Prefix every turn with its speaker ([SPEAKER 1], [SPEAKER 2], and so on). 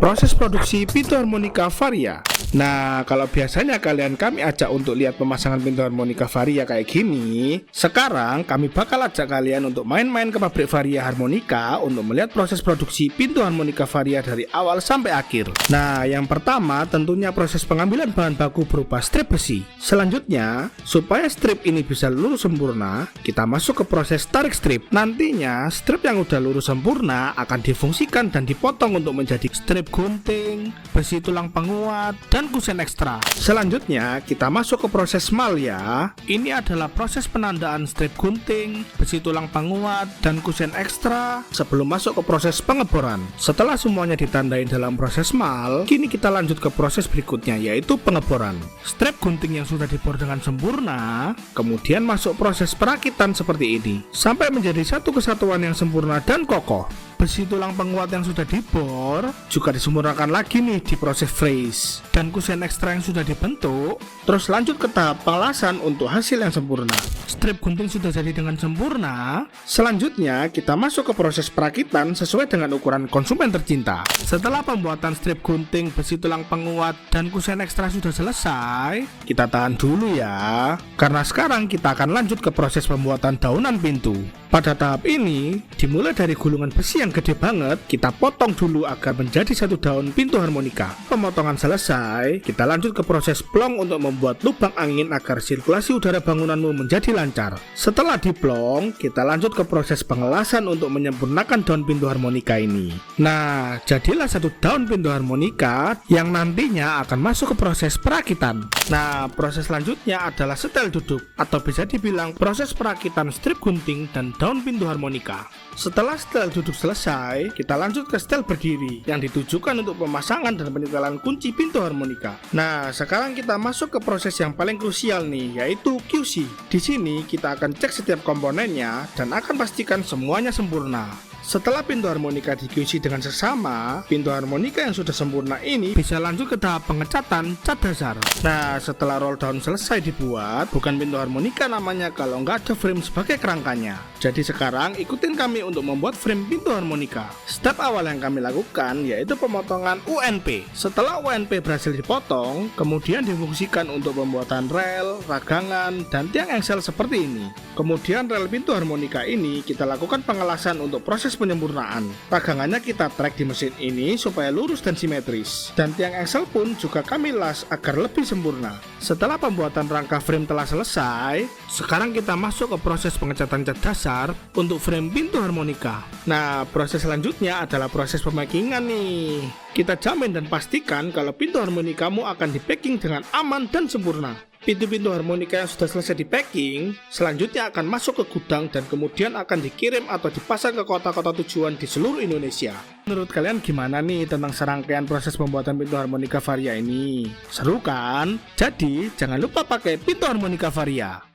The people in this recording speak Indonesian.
[SPEAKER 1] Proses produksi pintu harmonika varia. Nah, kalau biasanya kami ajak untuk lihat pemasangan pintu harmonika varia kayak gini, sekarang kami bakal ajak kalian untuk main-main ke pabrik varia harmonika untuk melihat proses produksi pintu harmonika varia dari awal sampai akhir. Nah, yang pertama tentunya proses pengambilan bahan baku berupa strip besi. Selanjutnya, supaya strip ini bisa lurus sempurna, kita masuk ke proses tarik strip. Nantinya, strip yang udah lurus sempurna akan difungsikan dan dipotong untuk menjadi strip gunting, besi tulang penguat, dan kusen ekstra. Selanjutnya, kita masuk ke proses mal ya. Ini adalah proses penandaan strip gunting, besi tulang penguat, dan kusen ekstra sebelum masuk ke proses pengeboran. Setelah semuanya ditandain dalam proses mal, kini kita lanjut ke proses berikutnya, yaitu pengeboran. Strip gunting yang sudah dibor dengan sempurna, kemudian masuk proses perakitan seperti ini, sampai menjadi satu kesatuan yang sempurna dan kokoh. Besi tulang penguat yang sudah dibor juga disempurnakan lagi nih di proses freeze, dan kusen ekstra yang sudah dibentuk. Terus lanjut ke tahap pengelasan untuk hasil yang sempurna. Strip gunting sudah jadi dengan sempurna. Selanjutnya kita masuk ke proses perakitan sesuai dengan ukuran konsumen tercinta. Setelah pembuatan strip gunting, besi tulang penguat, dan kusen ekstra sudah selesai, kita tahan dulu ya, karena sekarang kita akan lanjut ke proses pembuatan daunan pintu. Pada tahap ini, dimulai dari gulungan besi yang gede banget, kita potong dulu agar menjadi satu daun pintu harmonika. Pemotongan selesai, kita lanjut ke proses plong untuk membuat lubang angin agar sirkulasi udara bangunanmu menjadi lancar. Setelah diplong, kita lanjut ke proses pengelasan untuk menyempurnakan daun pintu harmonika ini. Nah, jadilah satu daun pintu harmonika yang nantinya akan masuk ke proses perakitan. Nah, proses selanjutnya adalah setel duduk, atau bisa dibilang proses perakitan strip gunting dan daun pintu harmonika. Setelah setel duduk selesai, kita lanjut ke setel berdiri yang ditujukan untuk pemasangan dan penyetelan kunci pintu harmonika. Nah, sekarang kita masuk ke proses yang paling krusial nih, yaitu QC. Di sini kita akan cek setiap komponennya dan akan pastikan semuanya sempurna. Setelah pintu harmonika di QC dengan seksama, pintu harmonika yang sudah sempurna ini bisa lanjut ke tahap pengecatan cat dasar. Nah, setelah roll down selesai dibuat, bukan pintu harmonika namanya kalau nggak ada frame sebagai kerangkanya. Jadi sekarang ikutin kami untuk membuat frame pintu harmonika. Step awal yang kami lakukan yaitu pemotongan UNP. Setelah UNP berhasil dipotong, kemudian difungsikan untuk pembuatan rel, ragangan, dan tiang engsel seperti ini. Kemudian rel pintu harmonika ini kita lakukan pengelasan untuk proses penyempurnaan. Ragangannya kita track di mesin ini supaya lurus dan simetris. Dan tiang engsel pun juga kami las agar lebih sempurna. Setelah pembuatan rangka frame telah selesai, sekarang kita masuk ke proses pengecatan cat dasar untuk frame pintu harmonika. Nah, proses selanjutnya adalah proses pemakingan nih. Kita jamin dan pastikan kalau pintu harmonikamu akan di-packing dengan aman dan sempurna. Pintu-pintu harmonika yang sudah selesai di packing selanjutnya akan masuk ke gudang dan kemudian akan dikirim atau dipasang ke kota-kota tujuan di seluruh Indonesia. Menurut kalian gimana nih tentang serangkaian proses pembuatan pintu harmonika varia ini? Seru kan? Jadi jangan lupa pakai pintu harmonika varia.